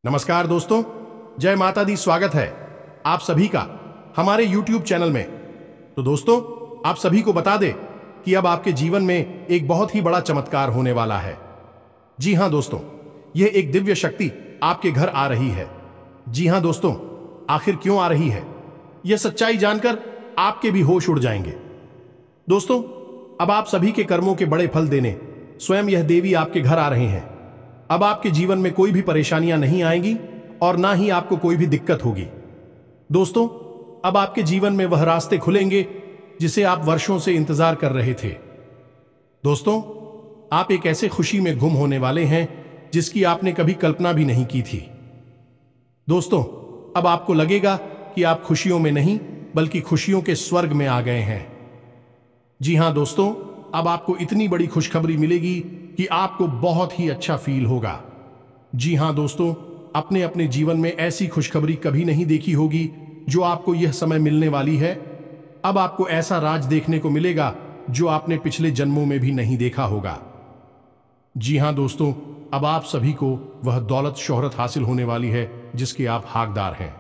नमस्कार दोस्तों, जय माता दी। स्वागत है आप सभी का हमारे YouTube चैनल में। तो दोस्तों, आप सभी को बता दें कि अब आपके जीवन में एक बहुत ही बड़ा चमत्कार होने वाला है। जी हां दोस्तों, यह एक दिव्य शक्ति आपके घर आ रही है। जी हां दोस्तों, आखिर क्यों आ रही है, यह सच्चाई जानकर आपके भी होश उड़ जाएंगे। दोस्तों, अब आप सभी के कर्मों के बड़े फल देने स्वयं यह देवी आपके घर आ रहे हैं। अब आपके जीवन में कोई भी परेशानियां नहीं आएंगी और ना ही आपको कोई भी दिक्कत होगी। दोस्तों, अब आपके जीवन में वह रास्ते खुलेंगे जिसे आप वर्षों से इंतजार कर रहे थे। दोस्तों, आप एक ऐसे खुशी में गुम होने वाले हैं जिसकी आपने कभी कल्पना भी नहीं की थी। दोस्तों, अब आपको लगेगा कि आप खुशियों में नहीं बल्कि खुशियों के स्वर्ग में आ गए हैं। जी हां दोस्तों, अब आपको इतनी बड़ी खुशखबरी मिलेगी कि आपको बहुत ही अच्छा फील होगा। जी हां दोस्तों, अपने अपने जीवन में ऐसी खुशखबरी कभी नहीं देखी होगी जो आपको यह समय मिलने वाली है। अब आपको ऐसा राज देखने को मिलेगा जो आपने पिछले जन्मों में भी नहीं देखा होगा। जी हां दोस्तों, अब आप सभी को वह दौलत शोहरत हासिल होने वाली है जिसके आप हकदार हैं।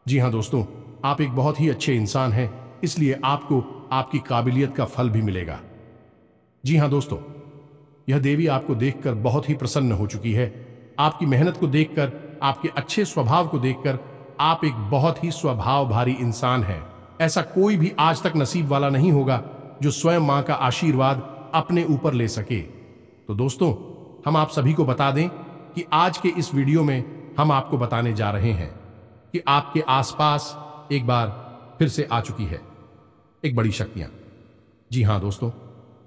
जी हां दोस्तों, आप एक बहुत ही अच्छे इंसान हैं, इसलिए आपको आपकी काबिलियत का फल भी मिलेगा। जी हां दोस्तों, यह देवी आपको देखकर बहुत ही प्रसन्न हो चुकी है। आपकी मेहनत को देखकर, आपके अच्छे स्वभाव को देखकर आप एक बहुत ही स्वभाव भारी इंसान हैं। ऐसा कोई भी आज तक नसीब वाला नहीं होगा जो स्वयं मां का आशीर्वाद अपने ऊपर ले सके। तो दोस्तों, हम आप सभी को बता दें कि आज के इस वीडियो में हम आपको बताने जा रहे हैं कि आपके आसपास एक बार फिर से आ चुकी है एक बड़ी शक्तियां। जी हां दोस्तों,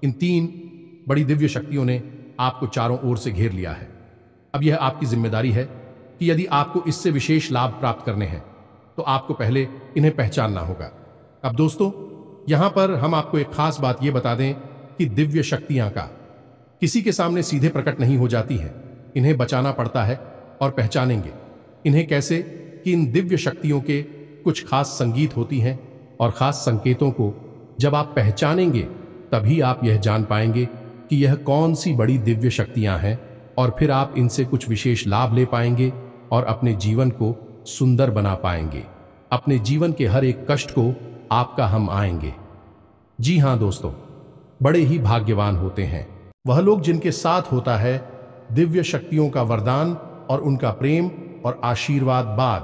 इन 3 बड़ी दिव्य शक्तियों ने आपको चारों ओर से घेर लिया है। अब यह आपकी जिम्मेदारी है कि यदि आपको इससे विशेष लाभ प्राप्त करने हैं तो आपको पहले इन्हें पहचानना होगा। अब दोस्तों, यहां पर हम आपको एक खास बात यह बता दें कि दिव्य शक्तियां का किसी के सामने सीधे प्रकट नहीं हो जाती है। इन्हें बचाना पड़ता है। और पहचानेंगे इन्हें कैसे कि इन दिव्य शक्तियों के कुछ खास संगीत होती हैं और खास संकेतों को जब आप पहचानेंगे तभी आप यह जान पाएंगे कि यह कौन सी बड़ी दिव्य शक्तियां हैं, और फिर आप इनसे कुछ विशेष लाभ ले पाएंगे और अपने जीवन को सुंदर बना पाएंगे। अपने जीवन के हर एक कष्ट को आपका हम आएंगे। जी हां दोस्तों, बड़े ही भाग्यवान होते हैं वह लोग जिनके साथ होता है दिव्य शक्तियों का वरदान और उनका प्रेम और आशीर्वाद बाद।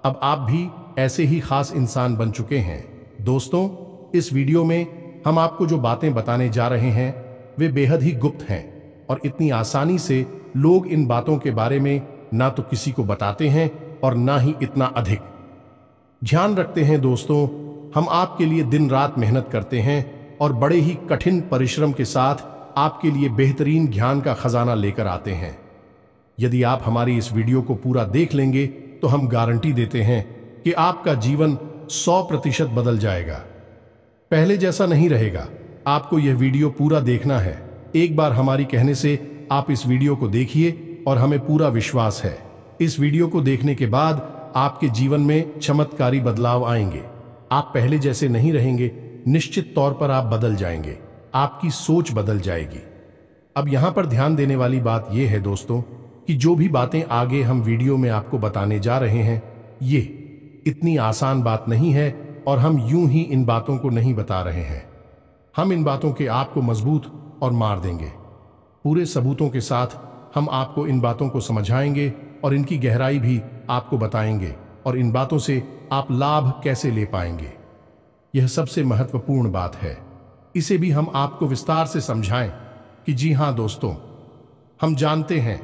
अब आप भी ऐसे ही खास इंसान बन चुके हैं। दोस्तों, इस वीडियो में हम आपको जो बातें बताने जा रहे हैं वे बेहद ही गुप्त हैं और इतनी आसानी से लोग इन बातों के बारे में ना तो किसी को बताते हैं और ना ही इतना अधिक ध्यान रखते हैं। दोस्तों, हम आपके लिए दिन रात मेहनत करते हैं और बड़े ही कठिन परिश्रम के साथ आपके लिए बेहतरीन ज्ञान का खजाना लेकर आते हैं। यदि आप हमारी इस वीडियो को पूरा देख लेंगे तो हम गारंटी देते हैं कि आपका जीवन 100% बदल जाएगा, पहले जैसा नहीं रहेगा। आपको यह वीडियो पूरा देखना है। एक बार हमारी कहने से आप इस वीडियो को देखिए और हमें पूरा विश्वास है इस वीडियो को देखने के बाद आपके जीवन में चमत्कारी बदलाव आएंगे। आप पहले जैसे नहीं रहेंगे, निश्चित तौर पर आप बदल जाएंगे, आपकी सोच बदल जाएगी। अब यहां पर ध्यान देने वाली बात यह है दोस्तों कि जो भी बातें आगे हम वीडियो में आपको बताने जा रहे हैं ये इतनी आसान बात नहीं है और हम यूं ही इन बातों को नहीं बता रहे हैं। हम इन बातों के आपको मजबूत और मार देंगे। पूरे सबूतों के साथ हम आपको इन बातों को समझाएंगे और इनकी गहराई भी आपको बताएंगे और इन बातों से आप लाभ कैसे ले पाएंगे, यह सबसे महत्वपूर्ण बात है। इसे भी हम आपको विस्तार से समझाएं कि जी हां दोस्तों, हम जानते हैं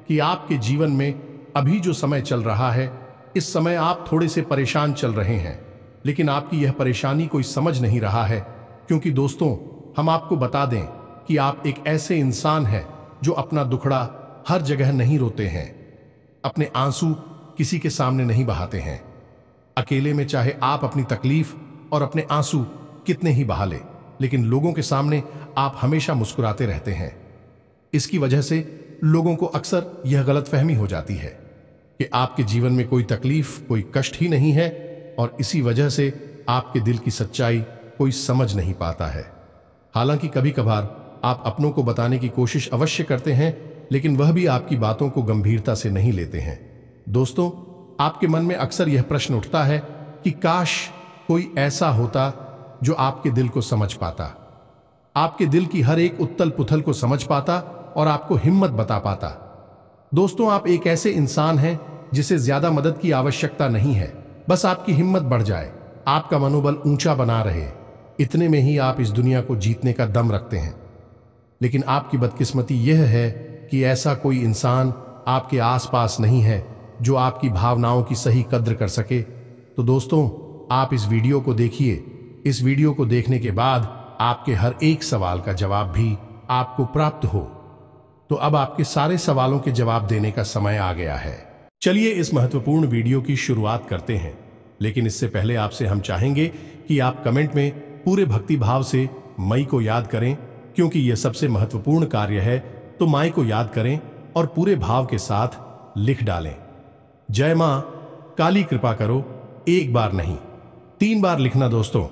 कि आपके जीवन में अभी जो समय चल रहा है इस समय आप थोड़े से परेशान चल रहे हैं, लेकिन आपकी यह परेशानी कोई समझ नहीं रहा है। क्योंकि दोस्तों, हम आपको बता दें कि आप एक ऐसे इंसान हैं जो अपना दुखड़ा हर जगह नहीं रोते हैं, अपने आंसू किसी के सामने नहीं बहाते हैं। अकेले में चाहे आप अपनी तकलीफ और अपने आंसू कितने ही बहा ले, लेकिन लोगों के सामने आप हमेशा मुस्कुराते रहते हैं। इसकी वजह से लोगों को अक्सर यह गलतफहमी हो जाती है कि आपके जीवन में कोई तकलीफ, कोई कष्ट ही नहीं है और इसी वजह से आपके दिल की सच्चाई कोई समझ नहीं पाता है। हालांकि कभी कभार आप अपनों को बताने की कोशिश अवश्य करते हैं, लेकिन वह भी आपकी बातों को गंभीरता से नहीं लेते हैं। दोस्तों, आपके मन में अक्सर यह प्रश्न उठता है कि काश कोई ऐसा होता जो आपके दिल को समझ पाता, आपके दिल की हर एक उथल पुथल को समझ पाता और आपको हिम्मत बता पाता। दोस्तों, आप एक ऐसे इंसान हैं जिसे ज्यादा मदद की आवश्यकता नहीं है, बस आपकी हिम्मत बढ़ जाए, आपका मनोबल ऊंचा बना रहे, इतने में ही आप इस दुनिया को जीतने का दम रखते हैं। लेकिन आपकी बदकिस्मती यह है कि ऐसा कोई इंसान आपके आसपास नहीं है जो आपकी भावनाओं की सही कद्र कर सके। तो दोस्तों, आप इस वीडियो को देखिए। इस वीडियो को देखने के बाद आपके हर एक सवाल का जवाब भी आपको प्राप्त हो। तो अब आपके सारे सवालों के जवाब देने का समय आ गया है। चलिए इस महत्वपूर्ण वीडियो की शुरुआत करते हैं। लेकिन इससे पहले आपसे हम चाहेंगे कि आप कमेंट में पूरे भक्ति भाव से मई को याद करें, क्योंकि यह सबसे महत्वपूर्ण कार्य है। तो माई को याद करें और पूरे भाव के साथ लिख डालें, जय मां काली कृपा करो। एक बार नहीं, 3 बार लिखना। दोस्तों,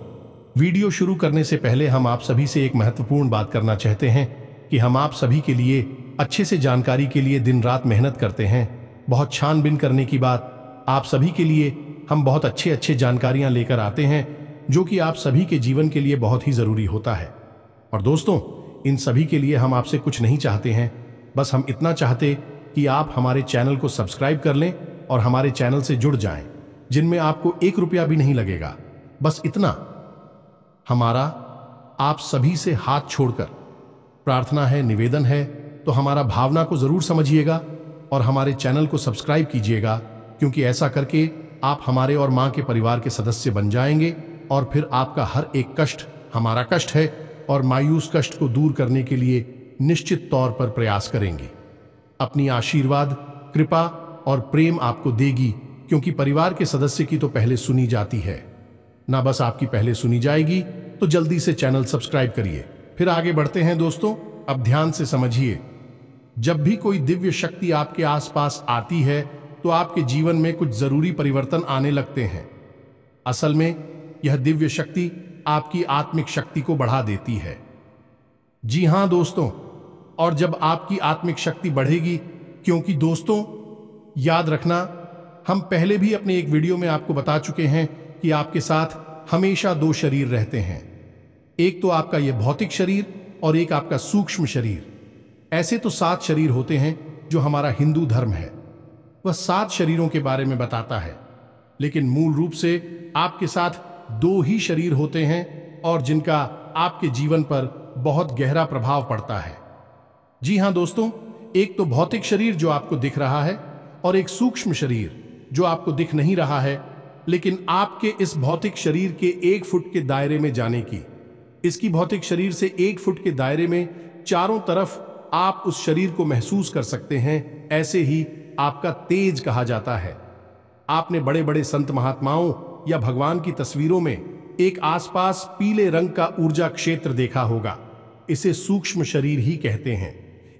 वीडियो शुरू करने से पहले हम आप सभी से एक महत्वपूर्ण बात करना चाहते हैं कि हम आप सभी के लिए अच्छे से जानकारी के लिए दिन रात मेहनत करते हैं। बहुत छानबीन करने की बात, आप सभी के लिए हम बहुत अच्छे जानकारियां लेकर आते हैं जो कि आप सभी के जीवन के लिए बहुत ही जरूरी होता है। और दोस्तों, इन सभी के लिए हम आपसे कुछ नहीं चाहते हैं, बस हम इतना चाहते कि आप हमारे चैनल को सब्सक्राइब कर लें और हमारे चैनल से जुड़ जाएं, जिनमें आपको 1 रुपया भी नहीं लगेगा। बस इतना हमारा आप सभी से हाथ छोड़कर प्रार्थना है, निवेदन है। तो हमारा भावना को जरूर समझिएगा और हमारे चैनल को सब्सक्राइब कीजिएगा, क्योंकि ऐसा करके आप हमारे और मां के परिवार के सदस्य बन जाएंगे और फिर आपका हर एक कष्ट हमारा कष्ट है और मायूस कष्ट को दूर करने के लिए निश्चित तौर पर प्रयास करेंगे। अपनी आशीर्वाद, कृपा और प्रेम आपको देगी, क्योंकि परिवार के सदस्य की तो पहले सुनी जाती है ना, बस आपकी पहले सुनी जाएगी। तो जल्दी से चैनल सब्सक्राइब करिए। फिर आगे बढ़ते हैं। दोस्तों, अब ध्यान से समझिए, जब भी कोई दिव्य शक्ति आपके आसपास आती है तो आपके जीवन में कुछ जरूरी परिवर्तन आने लगते हैं। असल में यह दिव्य शक्ति आपकी आत्मिक शक्ति को बढ़ा देती है। जी हां दोस्तों, और जब आपकी आत्मिक शक्ति बढ़ेगी, क्योंकि दोस्तों याद रखना, हम पहले भी अपने एक वीडियो में आपको बता चुके हैं कि आपके साथ हमेशा 2 शरीर रहते हैं। एक तो आपका यह भौतिक शरीर और एक आपका सूक्ष्म शरीर। ऐसे तो 7 शरीर होते हैं जो हमारा हिंदू धर्म है, वह 7 शरीरों के बारे में बताता है। लेकिन मूल रूप से आपके साथ 2 ही शरीर होते हैं और जिनका आपके जीवन पर बहुत गहरा प्रभाव पड़ता है। जी हां दोस्तों, एक तो भौतिक शरीर जो आपको दिख रहा है और एक सूक्ष्म शरीर जो आपको दिख नहीं रहा है, लेकिन आपके इस भौतिक शरीर के 1 फुट के दायरे में जाने की, इसकी भौतिक शरीर से 1 फुट के दायरे में चारों तरफ आप उस शरीर को महसूस कर सकते हैं। ऐसे ही आपका तेज कहा जाता है। आपने बड़े बड़े संत महात्माओं या भगवान की तस्वीरों में एक आसपास पीले रंग का ऊर्जा क्षेत्र देखा होगा। इसे सूक्ष्म शरीर ही कहते हैं,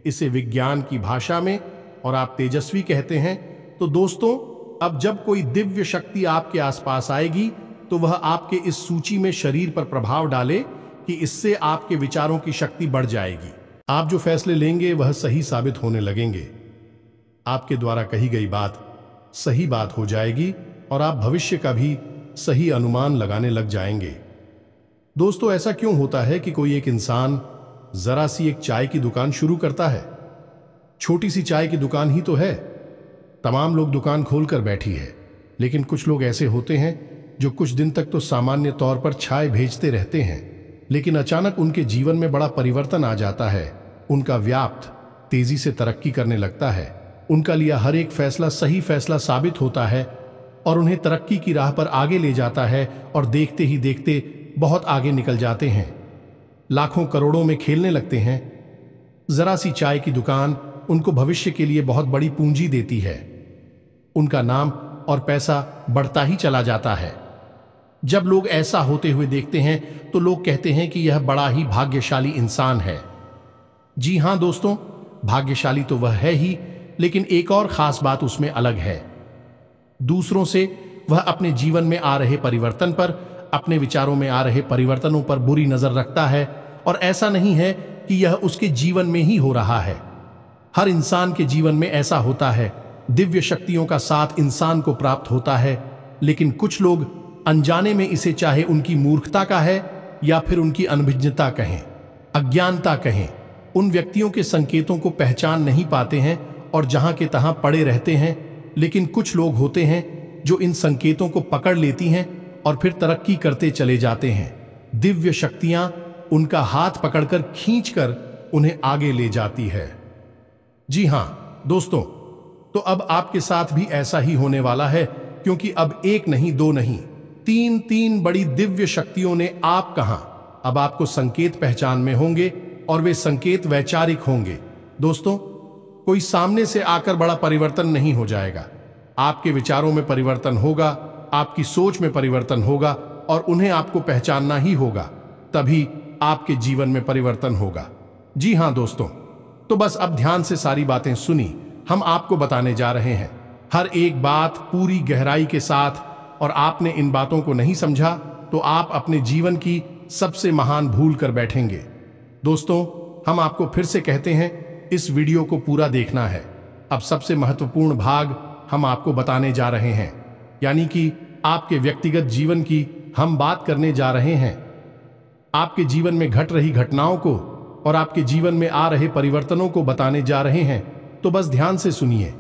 इसे विज्ञान की भाषा में, और आप तेजस्वी कहते हैं। तो दोस्तों, अब जब कोई दिव्य शक्ति आपके आसपास आएगी तो वह आपके इस सूची में शरीर पर प्रभाव डाले कि इससे आपके विचारों की शक्ति बढ़ जाएगी। आप जो फैसले लेंगे वह सही साबित होने लगेंगे। आपके द्वारा कही गई बात सही बात हो जाएगी और आप भविष्य का भी सही अनुमान लगाने लग जाएंगे। दोस्तों, ऐसा क्यों होता है कि कोई एक इंसान जरा सी एक चाय की दुकान शुरू करता है? छोटी सी चाय की दुकान ही तो है, तमाम लोग दुकान खोलकर बैठी है। लेकिन कुछ लोग ऐसे होते हैं जो कुछ दिन तक तो सामान्य तौर पर चाय भेजते रहते हैं, लेकिन अचानक उनके जीवन में बड़ा परिवर्तन आ जाता है। उनका व्यापार तेजी से तरक्की करने लगता है, उनका लिया हर एक फैसला सही फैसला साबित होता है और उन्हें तरक्की की राह पर आगे ले जाता है, और देखते ही देखते बहुत आगे निकल जाते हैं, लाखों करोड़ों में खेलने लगते हैं। जरा सी चाय की दुकान उनको भविष्य के लिए बहुत बड़ी पूंजी देती है। उनका नाम और पैसा बढ़ता ही चला जाता है। जब लोग ऐसा होते हुए देखते हैं तो लोग कहते हैं कि यह बड़ा ही भाग्यशाली इंसान है। जी हां दोस्तों, भाग्यशाली तो वह है ही, लेकिन एक और खास बात उसमें अलग है। दूसरों से वह अपने जीवन में आ रहे परिवर्तन पर, अपने विचारों में आ रहे परिवर्तनों पर बुरी नजर रखता है, और ऐसा नहीं है कि यह उसके जीवन में ही हो रहा है। हर इंसान के जीवन में ऐसा होता है दिव्य शक्तियों का साथ इंसान को प्राप्त होता है, लेकिन कुछ लोग अनजाने में इसे चाहे उनकी मूर्खता का है या फिर उनकी अनभिज्ञता कहें, अज्ञानता कहें, उन व्यक्तियों के संकेतों को पहचान नहीं पाते हैं और जहां के तहां पड़े रहते हैं। लेकिन कुछ लोग होते हैं जो इन संकेतों को पकड़ लेती हैं और फिर तरक्की करते चले जाते हैं। दिव्य शक्तियां उनका हाथ पकड़कर खींचकर उन्हें आगे ले जाती है। जी हां दोस्तों, तो अब आपके साथ भी ऐसा ही होने वाला है, क्योंकि अब एक नहीं, दो नहीं, तीन बड़ी दिव्य शक्तियों ने आप कहां अब आपको संकेत पहचान में होंगे और वे संकेत वैचारिक होंगे। दोस्तों, कोई सामने से आकर बड़ा परिवर्तन नहीं हो जाएगा। आपके विचारों में परिवर्तन होगा, आपकी सोच में परिवर्तन होगा और उन्हें आपको पहचानना ही होगा, तभी आपके जीवन में परिवर्तन होगा। जी हां दोस्तों, तो बस अब ध्यान से सारी बातें सुनी, हम आपको बताने जा रहे हैं हर एक बात पूरी गहराई के साथ, और आपने इन बातों को नहीं समझा तो आप अपने जीवन की सबसे महान भूल कर बैठेंगे। दोस्तों, हम आपको फिर से कहते हैं, इस वीडियो को पूरा देखना है। अब सबसे महत्वपूर्ण भाग हम आपको बताने जा रहे हैं, यानी कि आपके व्यक्तिगत जीवन की हम बात करने जा रहे हैं। आपके जीवन में घट रही घटनाओं को और आपके जीवन में आ रहे परिवर्तनों को बताने जा रहे हैं, तो बस ध्यान से सुनिए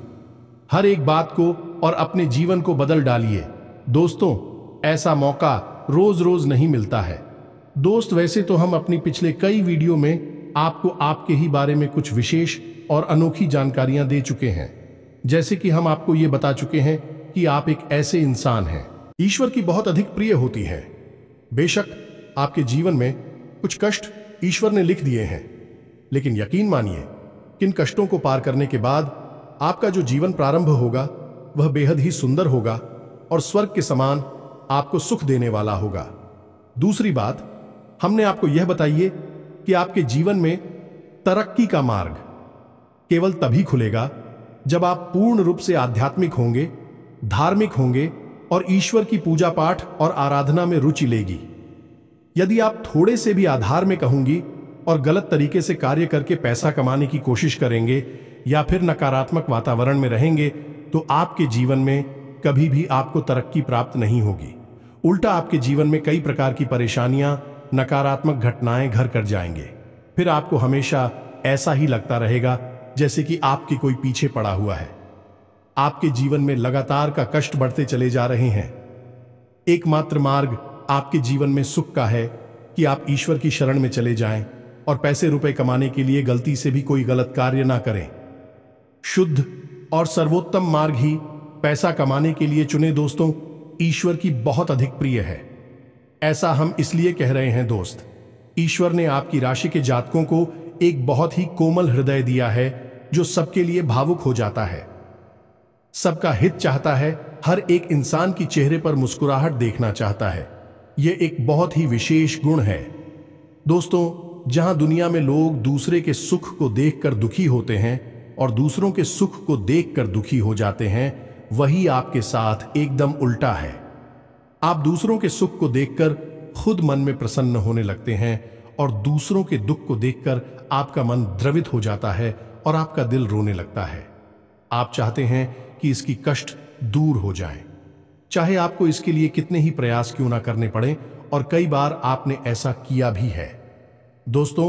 हर एक बात को और अपने जीवन को बदल डालिए। दोस्तों, ऐसा मौका रोज रोज नहीं मिलता है। दोस्त, वैसे तो हम अपनी पिछले कई वीडियो में आपको आपके ही बारे में कुछ विशेष और अनोखी जानकारियां दे चुके हैं, जैसे कि हम आपको ये बता चुके हैं कि आप एक ऐसे इंसान हैं ईश्वर की बहुत अधिक प्रिय होती हैं। बेशक आपके जीवन में कुछ कष्ट ईश्वर ने लिख दिए हैं, लेकिन यकीन मानिए, किन कष्टों को पार करने के बाद आपका जो जीवन प्रारंभ होगा वह बेहद ही सुंदर होगा और स्वर्ग के समान आपको सुख देने वाला होगा। दूसरी बात, हमने आपको यह बताइए कि आपके जीवन में तरक्की का मार्ग केवल तभी खुलेगा जब आप पूर्ण रूप से आध्यात्मिक होंगे, धार्मिक होंगे और ईश्वर की पूजा पाठ और आराधना में रुचि लेगी। यदि आप थोड़े से भी अधार्मिक होंगी और गलत तरीके से कार्य करके पैसा कमाने की कोशिश करेंगे या फिर नकारात्मक वातावरण में रहेंगे, तो आपके जीवन में कभी भी आपको तरक्की प्राप्त नहीं होगी। उल्टा आपके जीवन में कई प्रकार की परेशानियां, नकारात्मक घटनाएं घर कर जाएंगे। फिर आपको हमेशा ऐसा ही लगता रहेगा जैसे कि आपके कोई पीछे पड़ा हुआ है। आपके जीवन में लगातार का कष्ट बढ़ते चले जा रहे हैं। एकमात्र मार्ग आपके जीवन में सुख का है कि आप ईश्वर की शरण में चले जाएं और पैसे रुपए कमाने के लिए गलती से भी कोई गलत कार्य ना करें। शुद्ध और सर्वोत्तम मार्ग ही पैसा कमाने के लिए चुने। दोस्तों, ईश्वर की बहुत अधिक प्रिय है। ऐसा हम इसलिए कह रहे हैं दोस्त, ईश्वर ने आपकी राशि के जातकों को एक बहुत ही कोमल हृदय दिया है जो सबके लिए भावुक हो जाता है, सबका हित चाहता है, हर एक इंसान की चेहरे पर मुस्कुराहट देखना चाहता है। यह एक बहुत ही विशेष गुण है। दोस्तों, जहां दुनिया में लोग दूसरे के सुख को देखकर दुखी होते हैं और दूसरों के सुख को देखकर दुखी हो जाते हैं, वही आपके साथ एकदम उल्टा है। आप दूसरों के सुख को देखकर खुद मन में प्रसन्न होने लगते हैं और दूसरों के दुख को देखकर आपका मन द्रवित हो जाता है और आपका दिल रोने लगता है। आप चाहते हैं कि इसकी कष्ट दूर हो जाए, चाहे आपको इसके लिए कितने ही प्रयास क्यों ना करने पड़े, और कई बार आपने ऐसा किया भी है। दोस्तों,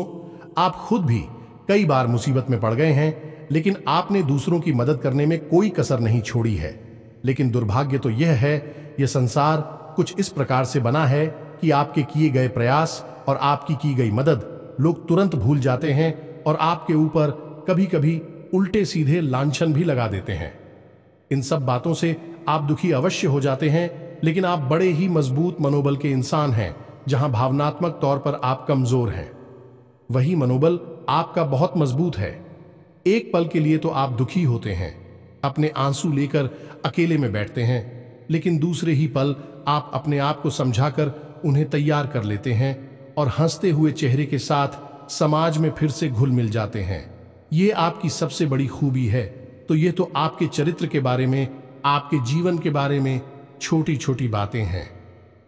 आप खुद भी कई बार मुसीबत में पड़ गए हैं, लेकिन आपने दूसरों की मदद करने में कोई कसर नहीं छोड़ी है। लेकिन दुर्भाग्य तो यह है, यह संसार कुछ इस प्रकार से बना है कि आपके किए गए प्रयास और आपकी की गई मदद लोग तुरंत भूल जाते हैं और आपके ऊपर कभी कभी उल्टे सीधे लांछन भी लगा देते हैं। इन सब बातों से आप दुखी अवश्य हो जाते हैं, लेकिन आप बड़े ही मजबूत मनोबल के इंसान हैं। जहां भावनात्मक तौर पर आप कमजोर हैं, वही मनोबल आपका बहुत मजबूत है। एक पल के लिए तो आप दुखी होते हैं, अपने आंसू लेकर अकेले में बैठते हैं, लेकिन दूसरे ही पल आप अपने आप को समझाकर उन्हें तैयार कर लेते हैं और हंसते हुए चेहरे के साथ समाज में फिर से घुल मिल जाते हैं। ये आपकी सबसे बड़ी खूबी है। तो ये तो आपके चरित्र के बारे में, आपके जीवन के बारे में छोटी छोटी बातें हैं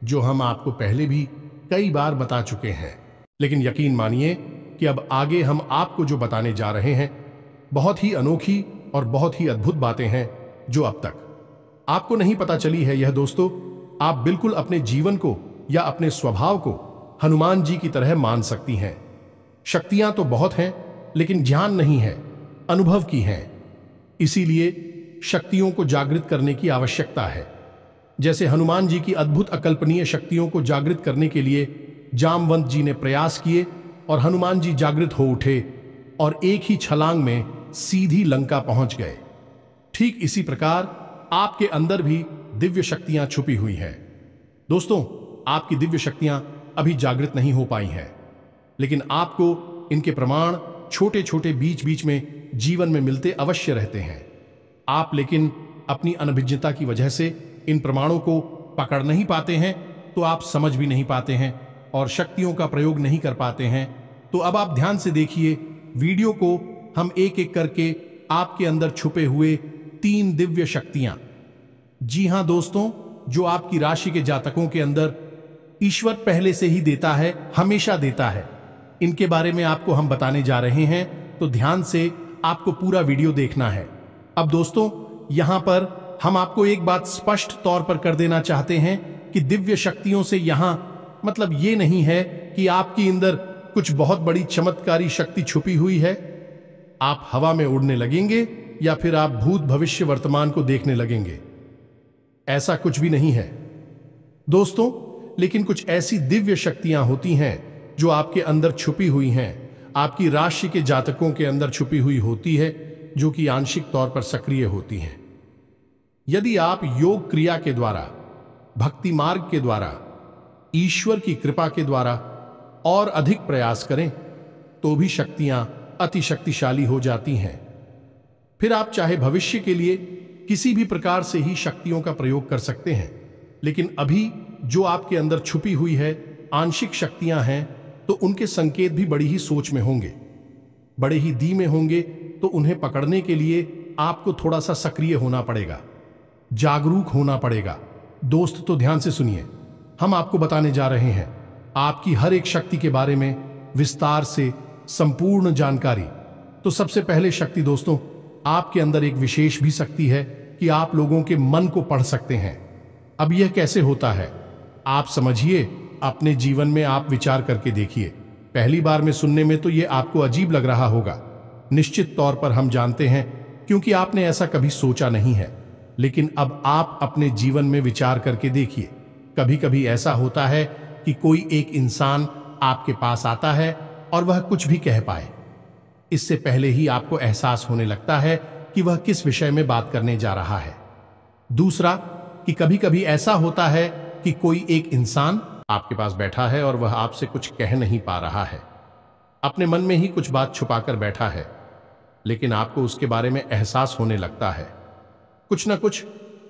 जो हम आपको पहले भी कई बार बता चुके हैं। लेकिन यकीन मानिए कि अब आगे हम आपको जो बताने जा रहे हैं बहुत ही अनोखी और बहुत ही अद्भुत बातें हैं जो अब तक आपको नहीं पता चली है। यह दोस्तों, आप बिल्कुल अपने जीवन को या अपने स्वभाव को हनुमान जी की तरह मान सकती हैं। शक्तियां तो बहुत हैं, लेकिन ज्ञान नहीं है, अनुभव की हैं। इसीलिए शक्तियों को जागृत करने की आवश्यकता है। जैसे हनुमान जी की अद्भुत अकल्पनीय शक्तियों को जागृत करने के लिए जामवंत जी ने प्रयास किए और हनुमान जी जागृत हो उठे और एक ही छलांग में सीधी लंका पहुंच गए। ठीक इसी प्रकार आपके अंदर भी दिव्य शक्तियां छुपी हुई हैं। दोस्तों, आपकी दिव्य शक्तियां अभी जागृत नहीं हो पाई हैं, लेकिन आपको इनके प्रमाण छोटे छोटे बीच बीच में जीवन में मिलते अवश्य रहते हैं। आप लेकिन अपनी अनभिज्ञता की वजह से इन प्रमाणों को पकड़ नहीं पाते हैं, तो आप समझ भी नहीं पाते हैं और शक्तियों का प्रयोग नहीं कर पाते हैं। तो अब आप ध्यान से देखिए वीडियो को, हम एक एक करके आपके अंदर छुपे हुए 3 दिव्य शक्तियां, जी हां दोस्तों, जो आपकी राशि के जातकों के अंदर ईश्वर पहले से ही देता है, हमेशा देता है, इनके बारे में आपको हम बताने जा रहे हैं। तो ध्यान से आपको पूरा वीडियो देखना है। अब दोस्तों, यहां पर हम आपको एक बात स्पष्ट तौर पर कर देना चाहते हैं कि दिव्य शक्तियों से यहां मतलब ये नहीं है कि आपके अंदर कुछ बहुत बड़ी चमत्कारी शक्ति छुपी हुई है। आप हवा में उड़ने लगेंगे या फिर आप भूत भविष्य वर्तमान को देखने लगेंगे, ऐसा कुछ भी नहीं है दोस्तों। लेकिन कुछ ऐसी दिव्य शक्तियां होती हैं जो आपके अंदर छुपी हुई हैं, आपकी राशि के जातकों के अंदर छुपी हुई होती है, जो कि आंशिक तौर पर सक्रिय होती हैं। यदि आप योग क्रिया के द्वारा, भक्ति मार्ग के द्वारा, ईश्वर की कृपा के द्वारा और अधिक प्रयास करें तो भी शक्तियां अति शक्तिशाली हो जाती हैं। फिर आप चाहे भविष्य के लिए किसी भी प्रकार से ही शक्तियों का प्रयोग कर सकते हैं, लेकिन अभी जो आपके अंदर छुपी हुई है आंशिक शक्तियां हैं, तो उनके संकेत भी बड़ी ही सोच में होंगे, बड़े ही धीमे होंगे। तो उन्हें पकड़ने के लिए आपको थोड़ा सा सक्रिय होना पड़ेगा, जागरूक होना पड़ेगा। दोस्त, तो ध्यान से सुनिए, हम आपको बताने जा रहे हैं आपकी हर एक शक्ति के बारे में विस्तार से संपूर्ण जानकारी। तो सबसे पहले शक्ति दोस्तों, आपके अंदर एक विशेष भी शक्ति है कि आप लोगों के मन को पढ़ सकते हैं। अब यह कैसे होता है आप समझिए, अपने जीवन में आप विचार करके देखिए। पहली बार में सुनने में तो यह आपको अजीब लग रहा होगा, निश्चित तौर पर हम जानते हैं, क्योंकि आपने ऐसा कभी सोचा नहीं है। लेकिन अब आप अपने जीवन में विचार करके देखिए। कभी कभी ऐसा होता है कि कोई एक इंसान आपके पास आता है और वह कुछ भी कह पाए, इससे पहले ही आपको एहसास होने लगता है कि वह किस विषय में बात करने जा रहा है। दूसरा, कि कभी कभी ऐसा होता है कि कोई एक इंसान आपके पास बैठा है और वह आपसे कुछ कह नहीं पा रहा है, अपने मन में ही कुछ बात छुपाकर बैठा है, लेकिन आपको उसके बारे में एहसास होने लगता है। कुछ ना कुछ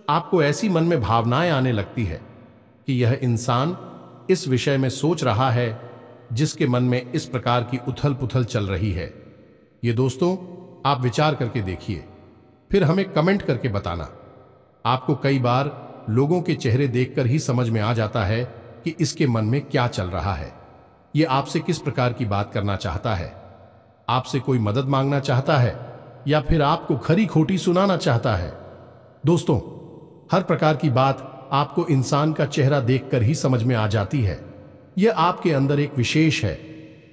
आपको ऐसी मन में भावनाएं आने लगती है कि यह इंसान इस विषय में सोच रहा है जिसके मन में इस प्रकार की उथल पुथल चल रही है। ये दोस्तों, आप विचार करके देखिए, फिर हमें कमेंट करके बताना। आपको कई बार लोगों के चेहरे देखकर ही समझ में आ जाता है कि इसके मन में क्या चल रहा है, ये आपसे किस प्रकार की बात करना चाहता है, आपसे कोई मदद मांगना चाहता है या फिर आपको खरी खोटी सुनाना चाहता है। दोस्तों, हर प्रकार की बात आपको इंसान का चेहरा देखकर ही समझ में आ जाती है। यह आपके अंदर एक विशेष है,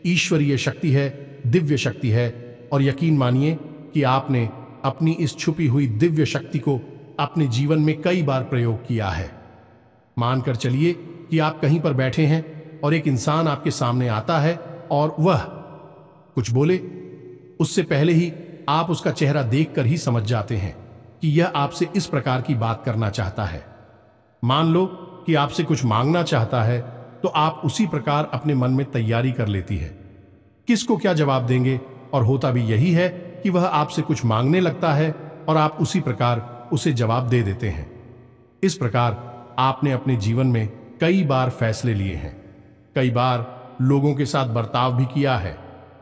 ईश्वरीय शक्ति है, दिव्य शक्ति है। और यकीन मानिए कि आपने अपनी इस छुपी हुई दिव्य शक्ति को अपने जीवन में कई बार प्रयोग किया है। मानकर चलिए कि आप कहीं पर बैठे हैं और एक इंसान आपके सामने आता है और वह कुछ बोले, उससे पहले ही आप उसका चेहरा देखकर ही समझ जाते हैं कि यह आपसे इस प्रकार की बात करना चाहता है। मान लो कि आपसे कुछ मांगना चाहता है, तो आप उसी प्रकार अपने मन में तैयारी कर लेती है किसको क्या जवाब देंगे, और होता भी यही है कि वह आपसे कुछ मांगने लगता है और आप उसी प्रकार उसे जवाब दे देते हैं। इस प्रकार आपने अपने जीवन में कई बार फैसले लिए हैं, कई बार लोगों के साथ बर्ताव भी किया है।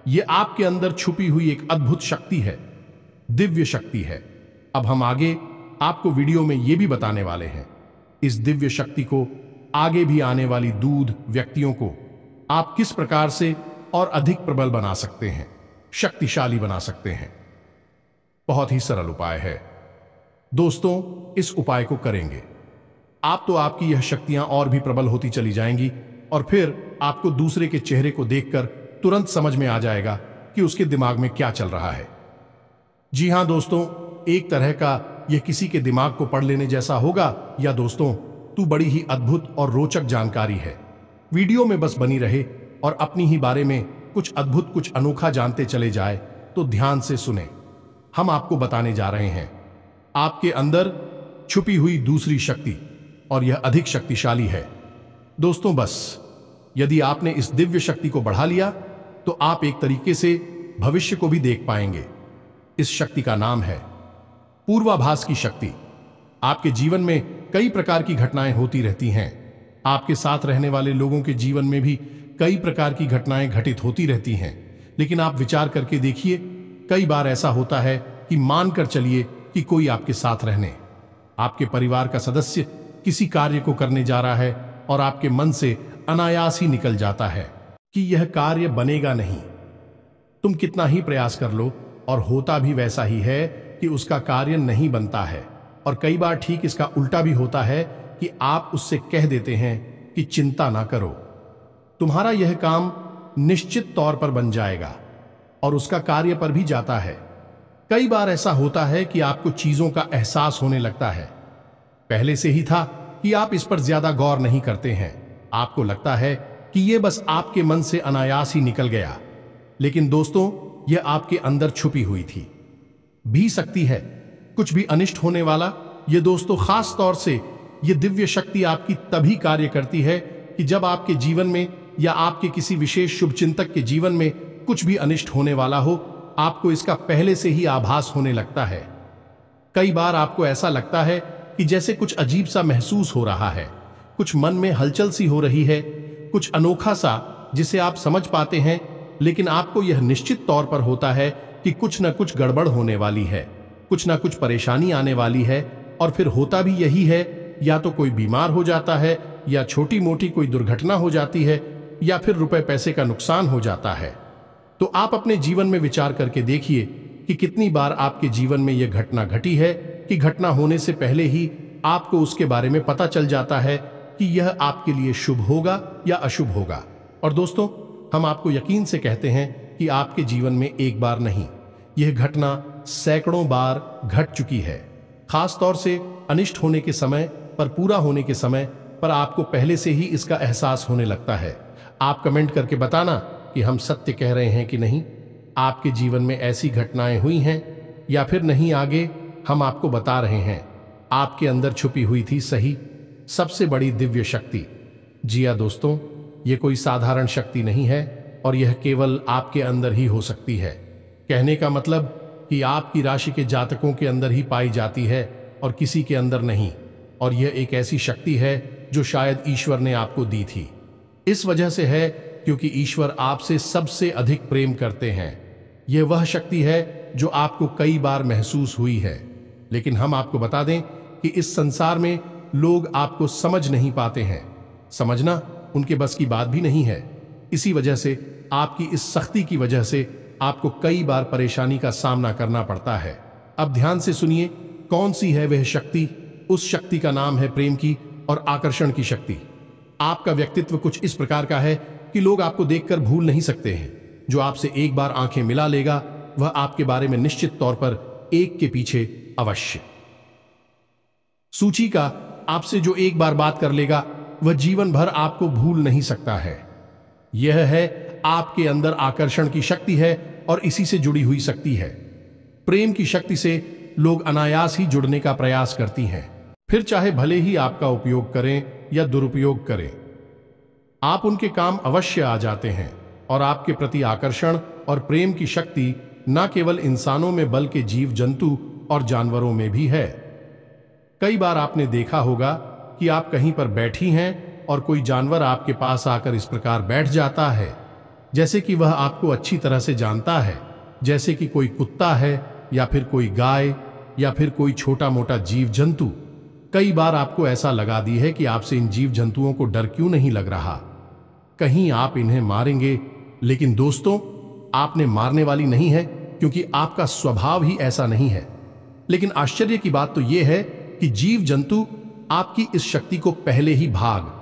यह आपके अंदर छुपी हुई एक अद्भुत शक्ति है, दिव्य शक्ति है। अब हम आगे आपको वीडियो में यह भी बताने वाले हैं, इस दिव्य शक्ति को आगे भी आने वाली दूध व्यक्तियों को आप किस प्रकार से और अधिक प्रबल बना सकते हैं, शक्तिशाली बना सकते हैं। बहुत ही सरल उपाय है। दोस्तों, इस उपाय को करेंगे आप तो आपकी यह शक्तियां और भी प्रबल होती चली जाएंगी और फिर आपको दूसरे के चेहरे को देखकर तुरंत समझ में आ जाएगा कि उसके दिमाग में क्या चल रहा है। जी हां दोस्तों, एक तरह का यह किसी के दिमाग को पढ़ लेने जैसा होगा या दोस्तों तू बड़ी ही अद्भुत और रोचक जानकारी है। वीडियो में बस बनी रहे और अपनी ही बारे में कुछ अद्भुत कुछ अनोखा जानते चले जाए तो ध्यान से सुने। हम आपको बताने जा रहे हैं आपके अंदर छुपी हुई दूसरी शक्ति और यह अधिक शक्तिशाली है। दोस्तों बस यदि आपने इस दिव्य शक्ति को बढ़ा लिया तो आप एक तरीके से भविष्य को भी देख पाएंगे। इस शक्ति का नाम है पूर्वाभास की शक्ति। आपके जीवन में कई प्रकार की घटनाएं होती रहती हैं। आपके साथ रहने वाले लोगों के जीवन में भी कई प्रकार की घटनाएं घटित होती रहती हैं, लेकिन आप विचार करके देखिए, कई बार ऐसा होता है कि मानकर चलिए कि कोई आपके साथ रहने, आपके परिवार का सदस्य किसी कार्य को करने जा रहा है और आपके मन से अनायास ही निकल जाता है कि यह कार्य बनेगा नहीं। तुम कितना ही प्रयास कर लो और होता भी वैसा ही है कि उसका कार्य नहीं बनता है। और कई बार ठीक इसका उल्टा भी होता है कि आप उससे कह देते हैं कि चिंता ना करो, तुम्हारा यह काम निश्चित तौर पर बन जाएगा और उसका कार्य पर भी जाता है। कई बार ऐसा होता है कि आपको चीजों का एहसास होने लगता है, पहले से ही था कि आप इस पर ज्यादा गौर नहीं करते हैं। आपको लगता है कि यह बस आपके मन से अनायास ही निकल गया, लेकिन दोस्तों यह आपके अंदर छुपी हुई थी भी सकती है कुछ भी अनिष्ट होने वाला। ये दोस्तों खास तौर से ये दिव्य शक्ति आपकी तभी कार्य करती है कि जब आपके जीवन में या आपके किसी विशेष शुभचिंतक के जीवन में कुछ भी अनिष्ट होने वाला हो, आपको इसका पहले से ही आभास होने लगता है। कई बार आपको ऐसा लगता है कि जैसे कुछ अजीब सा महसूस हो रहा है, कुछ मन में हलचल सी हो रही है, कुछ अनोखा सा जिसे आप समझ पाते हैं, लेकिन आपको यह निश्चित तौर पर होता है कि कुछ न कुछ गड़बड़ होने वाली है, कुछ ना कुछ परेशानी आने वाली है। और फिर होता भी यही है, या तो कोई बीमार हो जाता है, या छोटी मोटी कोई दुर्घटना हो जाती है, या फिर रुपए पैसे का नुकसान हो जाता है। तो आप अपने जीवन में विचार करके देखिए कि कितनी बार आपके जीवन में यह घटना घटी है कि घटना होने से पहले ही आपको उसके बारे में पता चल जाता है कि यह आपके लिए शुभ होगा या अशुभ होगा। और दोस्तों हम आपको यकीन से कहते हैं कि आपके जीवन में एक बार नहीं, यह घटना सैकड़ों बार घट चुकी है। खास तौर से अनिष्ट होने के समय पर, पूरा होने के समय पर आपको पहले से ही इसका एहसास होने लगता है। आप कमेंट करके बताना कि हम सत्य कह रहे हैं कि नहीं। आपके जीवन में ऐसी घटनाएं हुई हैं या फिर नहीं, आगे हम आपको बता रहे हैं। आपके अंदर छुपी हुई थी सही सबसे बड़ी दिव्य शक्ति। जी हाँ दोस्तों, ये कोई साधारण शक्ति नहीं है और यह केवल आपके अंदर ही हो सकती है। कहने का मतलब कि आपकी राशि के जातकों के अंदर ही पाई जाती है और किसी के अंदर नहीं। और यह एक ऐसी शक्ति है जो शायद ईश्वर ने आपको दी थी। इस वजह से है क्योंकि ईश्वर आपसे सबसे अधिक प्रेम करते हैं। यह वह शक्ति है जो आपको कई बार महसूस हुई है, लेकिन हम आपको बता दें कि इस संसार में लोग आपको समझ नहीं पाते हैं। समझना उनके बस की बात भी नहीं है। इसी वजह से आपकी इस सख्ती की वजह से आपको कई बार परेशानी का सामना करना पड़ता है। अब ध्यान से सुनिए कौन सी है वह शक्ति। उस शक्ति का नाम है प्रेम की और आकर्षण की शक्ति। आपका व्यक्तित्व कुछ इस प्रकार का है कि लोग आपको देखकर भूल नहीं सकते हैं। जो आपसे एक बार आंखें मिला लेगा वह आपके बारे में निश्चित तौर पर एक के पीछे अवश्य सूची का आपसे जो एक बार बात कर लेगा वह जीवन भर आपको भूल नहीं सकता है। यह है आपके अंदर आकर्षण की शक्ति है और इसी से जुड़ी हुई शक्ति है। प्रेम की शक्ति से लोग अनायास ही जुड़ने का प्रयास करती हैं, फिर चाहे भले ही आपका उपयोग करें या दुरुपयोग करें, आप उनके काम अवश्य आ जाते हैं। और आपके प्रति आकर्षण और प्रेम की शक्ति न केवल इंसानों में बल्कि जीव जंतु और जानवरों में भी है। कई बार आपने देखा होगा कि आप कहीं पर बैठी हैं और कोई जानवर आपके पास आकर इस प्रकार बैठ जाता है जैसे कि वह आपको अच्छी तरह से जानता है, जैसे कि कोई कुत्ता है या फिर कोई गाय या फिर कोई छोटा मोटा जीव जंतु। कई बार आपको ऐसा लगा दी है कि आपसे इन जीव जंतुओं को डर क्यों नहीं लग रहा, कहीं आप इन्हें मारेंगे। लेकिन दोस्तों आपने मारने वाली नहीं है, क्योंकि आपका स्वभाव ही ऐसा नहीं है। लेकिन आश्चर्य की बात तो यह है कि जीव जंतु आपकी इस शक्ति को पहले ही भाग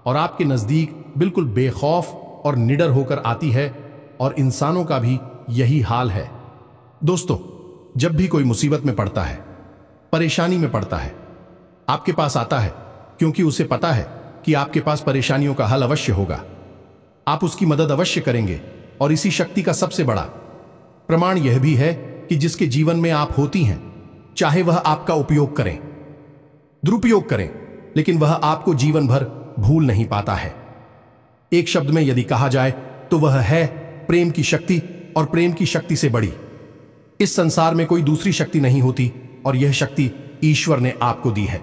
और आपके नजदीक बिल्कुल बेखौफ और निडर होकर आती है, और इंसानों का भी यही हाल है। दोस्तों, जब भी कोई मुसीबत में पड़ता है, परेशानी में पड़ता है, आपके पास आता है क्योंकि उसे पता है कि आपके पास परेशानियों का हल अवश्य होगा। आप उसकी मदद अवश्य करेंगे, और इसी शक्ति का सबसे बड़ा प्रमाण यह भी है कि जिसके जीवन में आप होती हैं, चाहे वह आपका उपयोग करें, दुरुपयोग करें, लेकिन वह आपको जीवन भर भूल नहीं पाता है। एक शब्द में यदि कहा जाए तो वह है प्रेम की शक्ति, और प्रेम की शक्ति से बड़ी इस संसार में कोई दूसरी शक्ति नहीं होती, और यह शक्ति ईश्वर ने आपको दी है।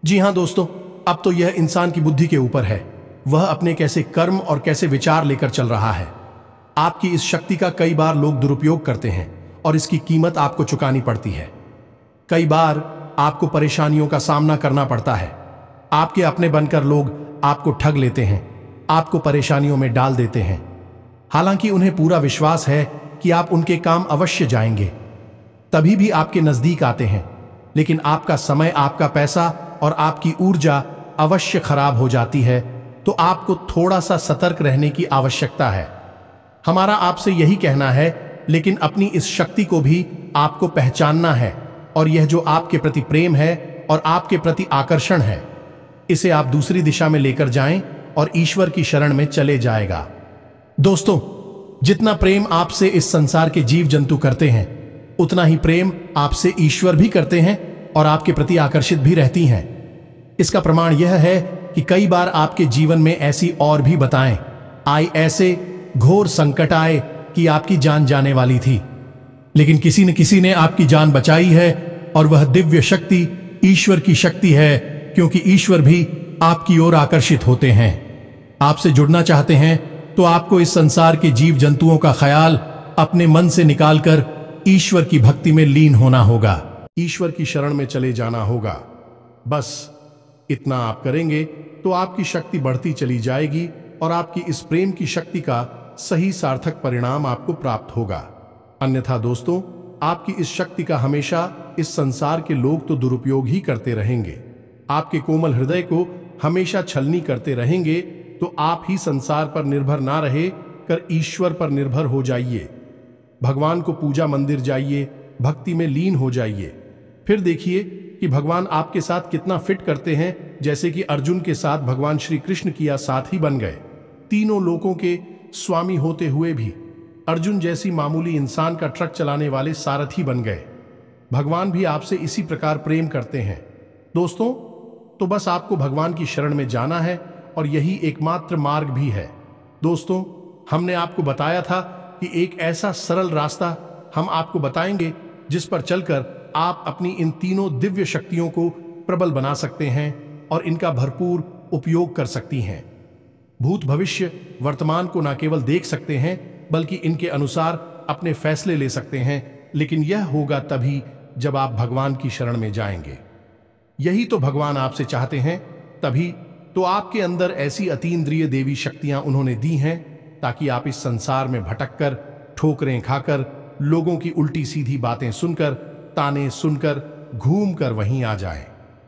जी हां दोस्तों, अब तो यह इंसान की बुद्धि के ऊपर है, वह अपने कैसे कर्म और कैसे विचार लेकर चल रहा है। आपकी इस शक्ति का कई बार लोग दुरुपयोग करते हैं, और इसकी कीमत आपको चुकानी पड़ती है। कई बार आपको परेशानियों का सामना करना पड़ता है। आपके अपने बनकर लोग आपको ठग लेते हैं, आपको परेशानियों में डाल देते हैं, हालांकि उन्हें पूरा विश्वास है कि आप उनके काम अवश्य जाएंगे, तभी भी आपके नजदीक आते हैं। लेकिन आपका समय, आपका पैसा और आपकी ऊर्जा अवश्य खराब हो जाती है, तो आपको थोड़ा सा सतर्क रहने की आवश्यकता है। हमारा आपसे यही कहना है, लेकिन अपनी इस शक्ति को भी आपको पहचानना है, और यह जो आपके प्रति प्रेम है और आपके प्रति आकर्षण है, इसे आप दूसरी दिशा में लेकर जाएं और ईश्वर की शरण में चले जाएगा। दोस्तों, जितना प्रेम आपसे इस संसार के जीव जंतु करते हैं, उतना ही प्रेम आपसे ईश्वर भी करते हैं और आपके प्रति आकर्षित भी रहती हैं। इसका प्रमाण यह है कि कई बार आपके जीवन में ऐसी और भी बताएं आई, ऐसे घोर संकट आए कि आपकी जान जाने वाली थी, लेकिन किसी न किसी ने आपकी जान बचाई है, और वह दिव्य शक्ति ईश्वर की शक्ति है, क्योंकि ईश्वर भी आपकी ओर आकर्षित होते हैं। आपसे जुड़ना चाहते हैं तो आपको इस संसार के जीव जंतुओं का ख्याल अपने मन से निकालकर ईश्वर की भक्ति में लीन होना होगा, ईश्वर की शरण में चले जाना होगा। बस इतना आप करेंगे तो आपकी शक्ति बढ़ती चली जाएगी, और आपकी इस प्रेम की शक्ति का सही सार्थक परिणाम आपको प्राप्त होगा। अन्यथा दोस्तों, आपकी इस शक्ति का हमेशा इस संसार के लोग तो दुरुपयोग ही करते रहेंगे। आपके कोमल हृदय को हमेशा छलनी करते रहेंगे, तो आप ही संसार पर निर्भर ना रहे कर ईश्वर पर निर्भर हो जाइए। भगवान को पूजा मंदिर जाइए, भक्ति में लीन हो जाइए। फिर देखिए कि भगवान आपके साथ कितना फिट करते हैं, जैसे कि अर्जुन के साथ भगवान श्री कृष्ण किया साथी बन गए। तीनों लोकों के स्वामी होते हुए भी अर्जुन जैसी मामूली इंसान का ट्रक चलाने वाले सारथी बन गए। भगवान भी आपसे इसी प्रकार प्रेम करते हैं। दोस्तों, तो बस आपको भगवान की शरण में जाना है, और यही एकमात्र मार्ग भी है। दोस्तों, हमने आपको बताया था कि एक ऐसा सरल रास्ता हम आपको बताएंगे, जिस पर चलकर आप अपनी इन तीनों दिव्य शक्तियों को प्रबल बना सकते हैं और इनका भरपूर उपयोग कर सकती हैं। भूत, भविष्य, वर्तमान को न केवल देख सकते हैं, बल्कि इनके अनुसार अपने फैसले ले सकते हैं। लेकिन यह होगा तभी जब आप भगवान की शरण में जाएंगे। यही तो भगवान आपसे चाहते हैं। तभी तो आपके अंदर ऐसी अतीन्द्रिय देवी शक्तियां उन्होंने दी हैं, ताकि आप इस संसार में भटककर, ठोकरें खाकर, लोगों की उल्टी सीधी बातें सुनकर, ताने सुनकर, घूम कर वहीं आ जाएं।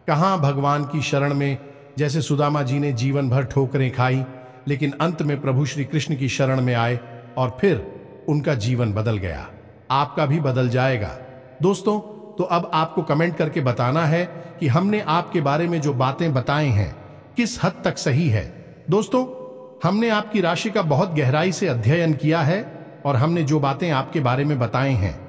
कहां भगवान की शरण में, जैसे सुदामा जी ने जीवन भर ठोकरें खाई, लेकिन अंत में प्रभु श्री कृष्ण की शरण में आए, और फिर उनका जीवन बदल गया। आपका भी बदल जाएगा। दोस्तों, तो अब आपको कमेंट करके बताना है कि हमने आपके बारे में जो बातें बताई हैं किस हद तक सही है। दोस्तों, हमने आपकी राशि का बहुत गहराई से अध्ययन किया है, और हमने जो बातें आपके बारे में बताई हैं,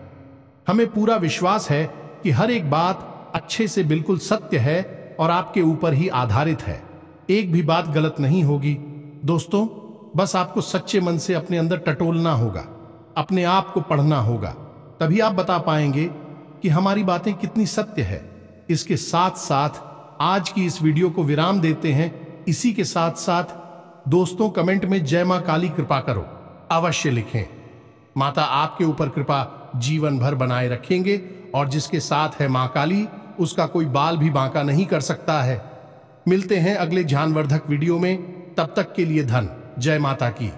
हमें पूरा विश्वास है कि हर एक बात अच्छे से बिल्कुल सत्य है और आपके ऊपर ही आधारित है। एक भी बात गलत नहीं होगी। दोस्तों, बस आपको सच्चे मन से अपने अंदर टटोलना होगा, अपने आप को पढ़ना होगा, तभी आप बता पाएंगे कि हमारी बातें कितनी सत्य है। इसके साथ साथ आज की इस वीडियो को विराम देते हैं। इसी के साथ साथ दोस्तों, कमेंट में जय मां काली कृपा करो अवश्य लिखें। माता आपके ऊपर कृपा जीवन भर बनाए रखेंगे, और जिसके साथ है मां काली, उसका कोई बाल भी बांका नहीं कर सकता है। मिलते हैं अगले ज्ञानवर्धक वीडियो में। तब तक के लिए धन जय माता की।